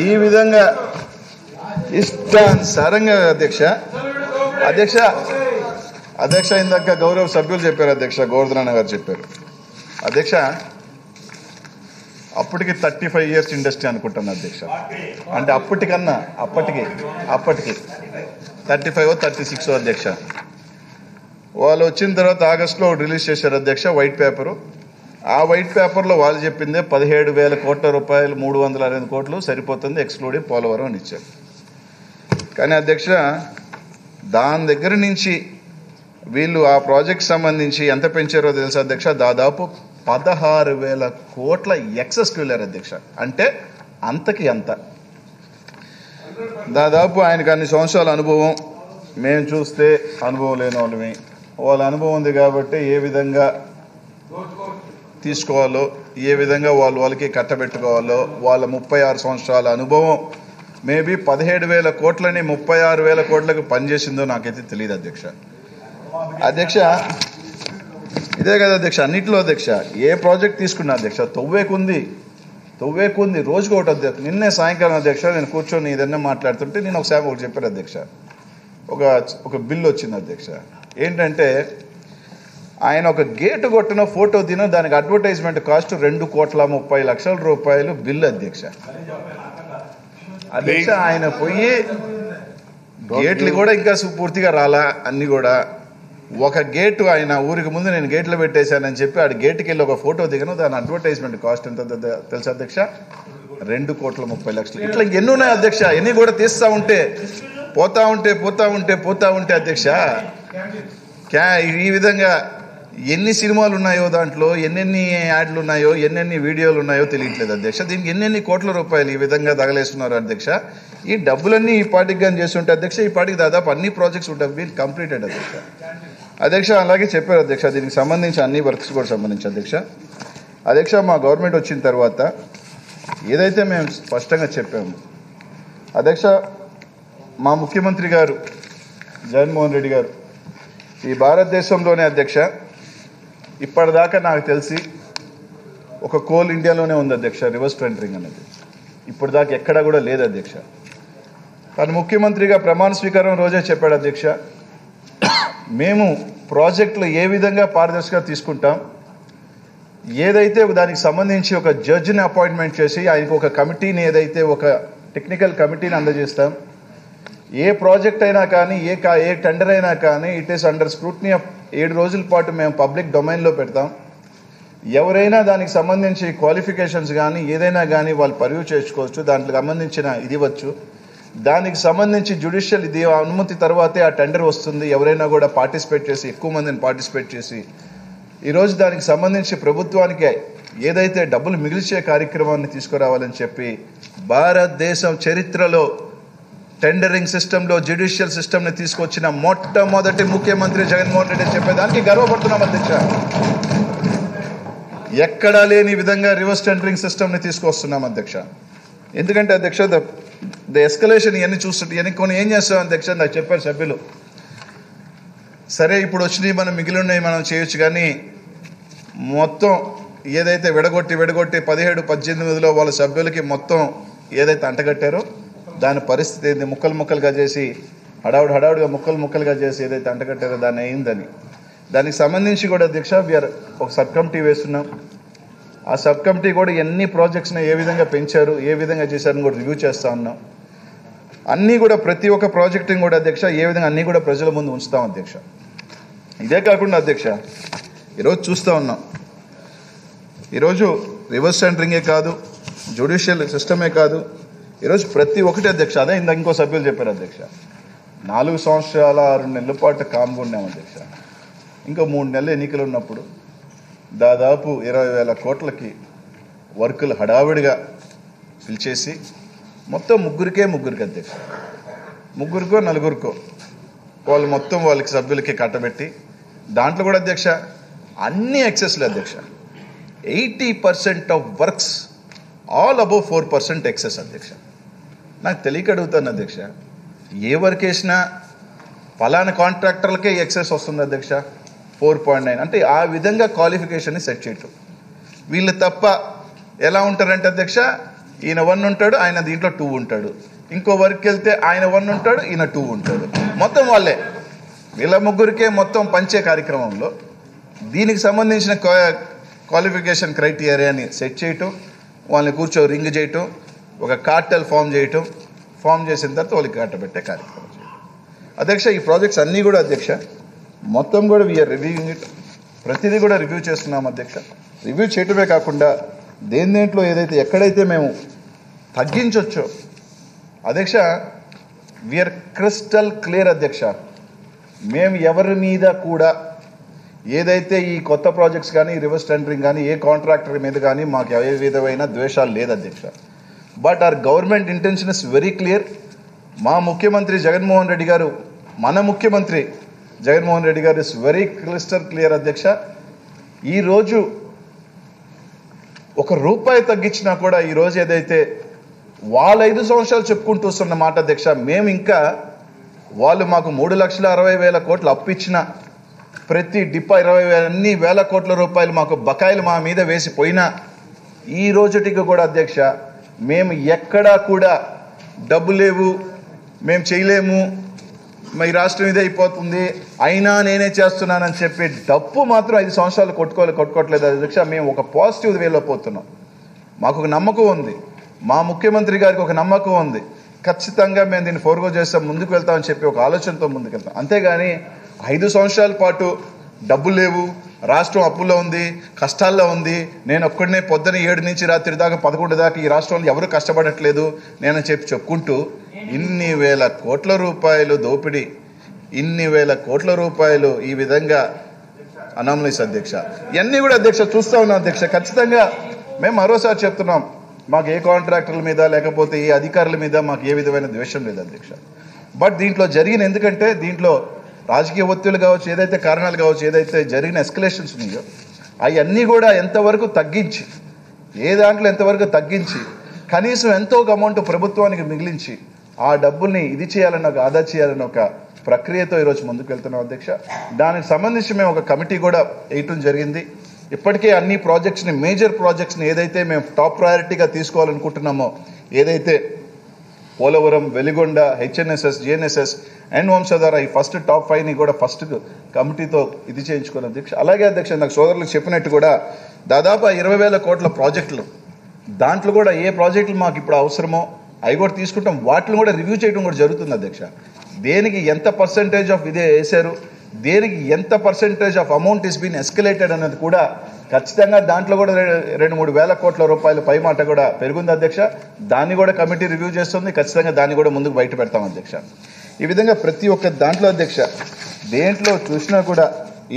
ఈ విధంగా ఇష్టానుసారంగా అధ్యక్ష ఇందాక గౌరవ సభ్యులు చెప్పారు అధ్యక్ష, గోవర్ధన గారు చెప్పారు అధ్యక్ష. అప్పటికి 35 years ఇండస్ట్రీ అనుకుంటాను అధ్యక్ష. అంటే అప్పటికి 35 36 అధ్యక్ష. వాళ్ళు వచ్చిన తర్వాత ఆగస్టులో రిలీజ్ చేశారు అధ్యక్ష వైట్ పేపరు. ఆ వైట్ పేపర్లో వాళ్ళు చెప్పిందే 17,000 కోట్ల రూపాయలు, 360 కోట్లు సరిపోతుంది ఎక్స్క్లూడింగ్ పోలవరం అని ఇచ్చారు. కానీ అధ్యక్ష దాని దగ్గర నుంచి వీళ్ళు ఆ ప్రాజెక్ట్ సంబంధించి ఎంత పెంచారో తెలుసా అధ్యక్ష? దాదాపు 16,000 కోట్ల ఎక్సెస్కి వెళ్ళారు అధ్యక్ష. అంటే అంతకి అంత. దాదాపు ఆయనకు అన్ని సంవత్సరాల అనుభవం, మేము చూస్తే అనుభవం లేని వాళ్ళమి. వాళ్ళ అనుభవం ఉంది కాబట్టి ఏ విధంగా తీసుకోవాలో, ఏ విధంగా వాళ్ళకి కట్టబెట్టుకోవాలో, వాళ్ళ 36 సంవత్సరాల అనుభవం మేబీ 17,000 కోట్లని 36,000 కోట్లకు పనిచేసిందో నాకైతే తెలియదు అధ్యక్ష. ఇదే కదా అధ్యక్ష అన్నింటిలో అధ్యక్ష. ఏ ప్రాజెక్ట్ తీసుకున్నా అధ్యక్ష తవ్వేకుంది రోజుకు ఒకటి అధ్యక్ష. నిన్నే సాయంకాలం అధ్యక్ష నేను కూర్చొని ఏదన్నా మాట్లాడుతుంటే నేను ఒకటి చెప్పారు అధ్యక్ష. ఒక బిల్లు వచ్చింది అధ్యక్ష. ఏంటంటే ఆయన ఒక గేటు కొట్టిన ఫోటో దిన దానికి అడ్వర్టైజ్మెంట్ కాస్ట్ 2,30,00,000 రూపాయలు బిల్లు అధ్యక్ష. ఆయన పోయి గేట్లు కూడా ఇంకా పూర్తిగా రాలా, అన్ని కూడా ఒక గేటు ఆయన ఊరికి ముందు నేను గేట్లు పెట్టేశానని చెప్పి ఆడ గేటుకి వెళ్ళి ఒక ఫోటో దిగను, దాని అడ్వర్టైజ్మెంట్ కాస్ట్ ఎంత తెలుసా అధ్యక్ష? 2,30,00,000. ఇట్లా ఎన్ని ఉన్నాయి అధ్యక్ష. ఎన్ని కూడా తీస్తా ఉంటే పోతా ఉంటే అధ్యక్ష ఈ విధంగా ఎన్ని సినిమాలు ఉన్నాయో, దాంట్లో ఎన్నెన్ని యాడ్లు ఉన్నాయో, ఎన్నెన్ని వీడియోలు ఉన్నాయో తెలియట్లేదు అధ్యక్ష. దీనికి ఎన్నెన్ని కోట్ల రూపాయలు ఈ విధంగా తగలేస్తున్నారు అధ్యక్ష. ఈ డబ్బులన్నీ ఈ పార్టీకి కానీ చేస్తుంటే అధ్యక్ష ఈ పార్టీకి దాదాపు అన్ని projects would have been completed అధ్యక్ష. అలాగే చెప్పారు అధ్యక్ష దీనికి సంబంధించి అన్ని వర్క్స్ కూడా సంబంధించి అధ్యక్ష మా గవర్నమెంట్ వచ్చిన తర్వాత ఏదైతే మేము స్పష్టంగా చెప్పాము అధ్యక్ష, మా ముఖ్యమంత్రి గారు జగన్మోహన్ రెడ్డి గారు ఈ భారతదేశంలోనే అధ్యక్ష ఇప్పటిదాకా నాకు తెలిసి ఒక కోల్ ఇండియాలోనే ఉంది అధ్యక్ష రివర్స్ టెండరింగ్ అనేది. ఇప్పటిదాకా ఎక్కడా కూడా లేదు అధ్యక్ష. తను ముఖ్యమంత్రిగా ప్రమాణ స్వీకారం రోజే చెప్పాడు అధ్యక్ష, మేము ప్రాజెక్టులు ఏ విధంగా పారదర్శకంగా తీసుకుంటాం, ఏదైతే దానికి సంబంధించి ఒక జడ్జిని అపాయింట్మెంట్ చేసి ఆయనకు ఒక కమిటీని, ఏదైతే ఒక టెక్నికల్ కమిటీని అందజేస్తాం. ఏ ప్రాజెక్ట్ అయినా కానీ ఏ టెండర్ అయినా కానీ it is under scrutiny of 7 రోజుల పాటు మేము పబ్లిక్ డొమైన్లో పెడతాం. ఎవరైనా దానికి సంబంధించి క్వాలిఫికేషన్స్ కానీ ఏదైనా కానీ వాళ్ళు పర్యూ చేసుకోవచ్చు, దాంట్లో సంబంధించిన ఇది ఇవ్వచ్చు. దానికి సంబంధించి జ్యుడిషియల్ ఇది అనుమతి తర్వాతే ఆ టెండర్ వస్తుంది. ఎవరైనా కూడా పార్టిసిపేట్ చేసి, ఎక్కువ మందిని పార్టిసిపేట్ చేసి ఈరోజు దానికి సంబంధించి ప్రభుత్వానికి ఏదైతే డబ్బులు మిగిల్చే కార్యక్రమాన్ని తీసుకురావాలని చెప్పి భారతదేశం చరిత్రలో టెండరింగ్ సిస్టంలో జ్యుడిషియల్ సిస్టమ్ని తీసుకొచ్చిన మొట్టమొదటి ముఖ్యమంత్రి జగన్మోహన్ రెడ్డి చెప్పేదానికి గర్వపడుతున్నాం అధ్యక్ష. ఎక్కడా లేని విధంగా రివర్స్ టెండరింగ్ సిస్టమ్ని తీసుకొస్తున్నాం అధ్యక్ష. ఎందుకంటే అధ్యక్ష ద ఎస్కలేషన్ ఇవన్నీ చూస్తుంటే కొన్ని ఏం చేస్తాం అధ్యక్ష, నాకు చెప్పారు సభ్యులు, సరే ఇప్పుడు వచ్చినాయి మనం మిగిలి ఉన్నాయి మనం చేయొచ్చు, కానీ మొత్తం ఏదైతే విడగొట్టి 17-18లో వాళ్ళ సభ్యులకి మొత్తం ఏదైతే అంటగట్టారో దాని పరిస్థితి ఏంది, ముక్కలుగా చేసి హడావుడిగా ముక్కలుగా చేసి ఏదైతే అంటగట్టారో దాన్ని అయిందని. దానికి సంబంధించి కూడా అధ్యక్ష ఒక సబ్ కమిటీ వేస్తున్నాం. ఆ సబ్ కమిటీ కూడా ఎన్ని ప్రాజెక్ట్స్ని ఏ విధంగా పెంచారు, ఏ విధంగా చేశారని కూడా రివ్యూ చేస్తూ ఉన్నాం. అన్నీ కూడా ప్రతి ఒక్క ప్రాజెక్టుని కూడా అధ్యక్ష ఏ విధంగా అన్నీ కూడా ప్రజల ముందు ఉంచుతాం అధ్యక్ష. ఇదే కాకుండా అధ్యక్ష ఈరోజు చూస్తూ ఉన్నాం, ఈరోజు రివర్స్ టెండరింగే కాదు, జ్యుడిషియల్ సిస్టమే కాదు, ఈరోజు ప్రతి ఒక్కటి అధ్యక్ష. అదే ఇంకో సభ్యులు చెప్పారు అధ్యక్ష, 4 సంవత్సరాల 6 నెలల పాటు కామ్గా ఉన్నాం అధ్యక్ష. ఇంకా 3 నెలలు ఎన్నికలు ఉన్నప్పుడు దాదాపు 20,000 కోట్లకి వర్కులు హడావిడిగా పిలిచేసి మొత్తం ముగ్గురికి అధ్యక్ష, 4 వాళ్ళు మొత్తం వాళ్ళకి సభ్యులకి కట్టబెట్టి దాంట్లో కూడా అధ్యక్ష అన్ని ఎక్సెస్లు అధ్యక్ష. 80% of works all above 4% excess అధ్యక్ష. నాకు తెలియక అడుగుతాను అధ్యక్ష, ఏ వర్క్ వేసినా ఫలానా కాంట్రాక్టర్లకే ఎక్సెస్ వస్తుంది అధ్యక్ష 4.9. అంటే ఆ విధంగా క్వాలిఫికేషన్ని సెట్ చేయటం. వీళ్ళు తప్ప ఎలా ఉంటారంటే అధ్యక్ష ఈయన 1 ఉంటాడు, ఆయన దీంట్లో 2 ఉంటాడు. ఇంకో వర్క్ వెళ్తే ఆయన 1 ఉంటాడు, ఈయన 2 ఉంటాడు. మొత్తం వాళ్ళే, వీళ్ళ ముగ్గురికే మొత్తం పంచే కార్యక్రమంలో దీనికి సంబంధించిన క్వాలిఫికేషన్ క్రైటీరియాని సెట్ చేయటం, వాళ్ళని రింగ్ చేయటం, ఒక కార్టెల్ ఫామ్ చేయటం, ఫామ్ చేసిన తర్వాత వాళ్ళకి కట్టబెట్టే కార్యక్రమం చేయటం. అధ్యక్ష, ఈ ప్రాజెక్ట్స్ అన్నీ కూడా అధ్యక్ష మొత్తం కూడా వీఆర్ రివ్యూయింగ్ ఇట్, ప్రతిదీ కూడా రివ్యూ చేస్తున్నాం అధ్యక్ష. రివ్యూ చేయటమే కాకుండా దేంట్లో ఏదైతే ఎక్కడైతే మేము తగ్గించవచ్చో అధ్యక్ష వీఆర్ క్రిస్టల్ క్లియర్ అధ్యక్ష. మేము ఎవరి మీద కూడా ఏదైతే ఈ కొత్త ప్రాజెక్ట్స్ కానీ రివర్స్ టెండరింగ్ కానీ ఏ కాంట్రాక్టర్ మీద కానీ మాకు ఏ విధమైన ద్వేషాలు లేదు అధ్యక్ష. But our government intention is very clear. మా ముఖ్యమంత్రి జగన్మోహన్ రెడ్డి గారు, మన ముఖ్యమంత్రి జగన్మోహన్ రెడ్డి గారు ఇస్ వెరీ క్రిస్టల్ క్లియర్ అధ్యక్ష. ఈరోజు ₹1 తగ్గించినా కూడా ఈరోజు ఏదైతే వాళ్ళు 5 సంవత్సరాలు చెప్పుకుంటూ వస్తున్న మాట అధ్యక్ష, మేము ఇంకా వాళ్ళు మాకు 3,60,000 కోట్లు అప్పు ఇచ్చిన ప్రతి డిప్ప 20,000 అన్ని వేల కోట్ల రూపాయలు మాకు బకాయిలు మా మీద వేసిపోయినా ఈ రోజుటికి కూడా అధ్యక్ష మేము ఎక్కడా కూడా డబ్బు లేవు, మేము చేయలేము, ఈ రాష్ట్రం ఇదే అయిపోతుంది, అయినా నేనే చేస్తున్నానని చెప్పి డబ్బు మాత్రం 5 సంవత్సరాలు కొట్టుకోవట్లేదు అధ్యక్ష. మేము ఒక పాజిటివ్ వేలో పోతున్నాం. మాకు ఒక నమ్మకం ఉంది, మా ముఖ్యమంత్రి గారికి ఒక నమ్మకం ఉంది, ఖచ్చితంగా మేము దీన్ని ఫోర్గో చేస్తాం, ముందుకు వెళ్తామని చెప్పి ఒక ఆలోచనతో ముందుకు వెళ్తాం. అంతేగాని 5 సంవత్సరాల పాటు డబ్బులు లేవు, రాష్ట్రం అప్పుల్లో ఉంది, కష్టాల్లో ఉంది, నేను ఒక్కడనే పొద్దున 7 నుంచి రాత్రి దాకా 11 దాకా ఈ రాష్ట్రంలో ఎవరు కష్టపడట్లేదు నేను చెప్పుకుంటూ ఇన్ని వేల కోట్ల రూపాయలు దోపిడీ, ఇన్ని వేల కోట్ల రూపాయలు ఈ విధంగా అనామలీస్ అధ్యక్ష. ఇవన్నీ కూడా అధ్యక్ష చూస్తూ ఉన్నాం అధ్యక్ష. ఖచ్చితంగా మేము మరోసారి చెప్తున్నాం, మాకు ఏ కాంట్రాక్టర్ల మీద లేకపోతే ఏ అధికారుల మీద మాకు ఏ విధమైన ద్వేషం లేదు అధ్యక్ష. బట్ దీంట్లో జరిగిన, ఎందుకంటే దీంట్లో రాజకీయ ఒత్తిళ్లు కావచ్చు, ఏదైతే కారణాలు కావచ్చు, ఏదైతే జరిగిన ఎస్కలేషన్స్ ఉన్నాయో అవన్నీ కూడా ఎంతవరకు తగ్గించి, ఏ దాంట్లో ఎంతవరకు తగ్గించి కనీసం ఎంతో ఒక అమౌంట్ ప్రభుత్వానికి మిగిలించి ఆ డబ్బుల్ని ఇది చేయాలని ఆదా చేయాలని ఒక ప్రక్రియతో ఈరోజు ముందుకు వెళ్తున్నాం అధ్యక్ష. దానికి సంబంధించి మేము ఒక కమిటీ కూడా వేయటం జరిగింది. ఇప్పటికే అన్ని ప్రాజెక్ట్స్ని, మేజర్ ప్రాజెక్ట్స్ని ఏదైతే మేము టాప్ ప్రయారిటీగా తీసుకోవాలనుకుంటున్నామో, ఏదైతే Polavaram, Veligonda, HNSS, GNSS and Vamsadhara ఈ ఫస్ట్ టాప్ 5ని కూడా ఫస్ట్ కమిటీతో ఇది చేయించుకోవాలి అధ్యక్ష. అలాగే అధ్యక్ష నాకు సోదరులకు చెప్పినట్టు కూడా దాదాపు 20,000 కోట్ల ప్రాజెక్టులు, దాంట్లో కూడా ఏ ప్రాజెక్టులు మాకు ఇప్పుడు అవసరమో అవి కూడా తీసుకుంటాం, వాటిని కూడా రివ్యూ చేయడం కూడా జరుగుతుంది అధ్యక్ష. దేనికి ఎంత పర్సెంటేజ్ ఆఫ్ ఇదే వేశారు, దేనికి ఎంత percentage of amount is been escalated అన్నది కూడా ఖచ్చితంగా దాంట్లో కూడా 2-3 వేల కోట్ల రూపాయలు పై మాట కూడా పెరుగుంది అధ్యక్ష. దాన్ని కూడా కమిటీ రివ్యూ చేస్తుంది, ఖచ్చితంగా దాన్ని కూడా ముందుకు బయట పెడతాం అధ్యక్ష. ఈ విధంగా ప్రతి ఒక్క దాంట్లో అధ్యక్ష దేంట్లో చూసినా కూడా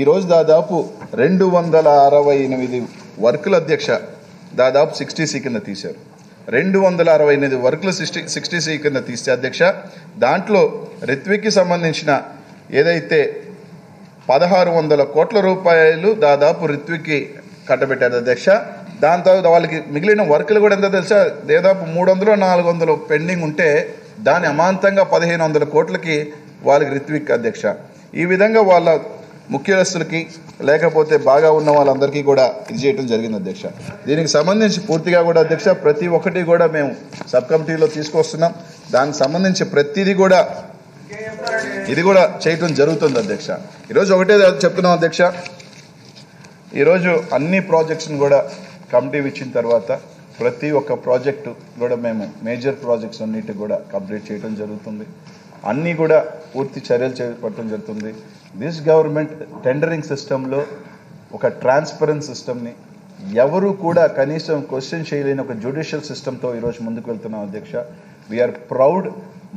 ఈరోజు దాదాపు 268 వర్కులు అధ్యక్ష దాదాపు 60C కింద తీశారు. 268 వర్కులు 60C కింద తీస్తే అధ్యక్ష దాంట్లో రిత్విక్కి సంబంధించిన ఏదైతే 1,600 కోట్ల రూపాయలు దాదాపు రిత్విక్కి కట్టబెట్టారు అధ్యక్ష. దాని తర్వాత వాళ్ళకి మిగిలిన వర్కులు కూడా ఎంత తెలుసా, దాదాపు 300-400 పెండింగ్ ఉంటే దాని అమాంతంగా 1,500 కోట్లకి వాళ్ళకి రిత్విక్ అధ్యక్ష. ఈ విధంగా వాళ్ళ ముఖ్యస్తులకి లేకపోతే బాగా ఉన్న వాళ్ళందరికీ కూడా ఇది చేయడం జరిగింది అధ్యక్ష. దీనికి సంబంధించి పూర్తిగా కూడా అధ్యక్ష ప్రతి ఒక్కటి కూడా మేము సబ్ కమిటీలో తీసుకొస్తున్నాం. దానికి సంబంధించి ప్రతిదీ కూడా ఇది కూడా చేయటం జరుగుతుంది అధ్యక్ష. ఈరోజు ఒకటే చెప్తున్నాం అధ్యక్ష, ఈరోజు అన్ని ప్రాజెక్ట్స్ని కూడా కమిటీ ఇచ్చిన తర్వాత ప్రతి ఒక్క ప్రాజెక్టు కూడా మేము మేజర్ ప్రాజెక్ట్స్ అన్నిటి కూడా కంప్లీట్ చేయడం జరుగుతుంది. అన్నీ కూడా పూర్తి చర్యలు చేపట్టడం జరుగుతుంది. దిస్ గవర్నమెంట్ టెండరింగ్ సిస్టంలో ఒక ట్రాన్స్పరెంట్ సిస్టమ్ని ఎవరు కూడా కనీసం క్వశ్చన్ చేయలేని ఒక జ్యుడిషియల్ సిస్టంతో ఈరోజు ముందుకు వెళ్తున్నాం అధ్యక్ష. We are proud.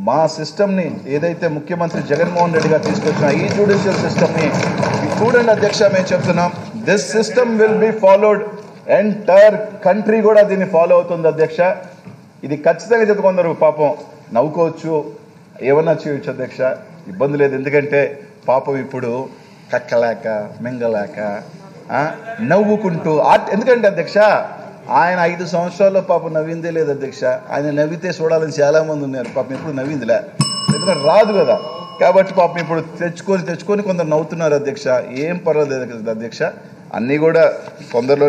మా సిస్టమ్ని ఏదైతే ముఖ్యమంత్రి జగన్మోహన్ రెడ్డి గారు తీసుకొచ్చిన ఈ జ్యుడిషియల్ సిస్టమ్ని చూడండి అధ్యక్ష, మేము చెప్తున్నాం this system will be followed, entire country కూడా దీన్ని ఫాలో అవుతుంది అధ్యక్ష. ఇది ఖచ్చితంగా చెప్పుకుందరు, పాపం నవ్వుకోవచ్చు, ఏమన్నా చేయొచ్చు అధ్యక్ష, ఇబ్బంది లేదు. ఎందుకంటే పాపం ఇప్పుడు కక్కలేక మింగలేక నవ్వుకుంటూ ఎందుకంటే అధ్యక్ష ఆయన 5 సంవత్సరాల్లో పాపం నవ్విందే లేదు అధ్యక్ష. ఆయన నవ్వితే చూడాలని చాలామంది ఉన్నారు, పాపం ఇప్పుడు నవ్విందిలే, ఎందుకంటే రాదు కదా. కాబట్టి పాపం ఇప్పుడు తెచ్చుకొని కొందరు నవ్వుతున్నారు అధ్యక్ష. ఏం పర్వాలేదు అధ్యక్ష, అన్నీ కూడా కొందరిలో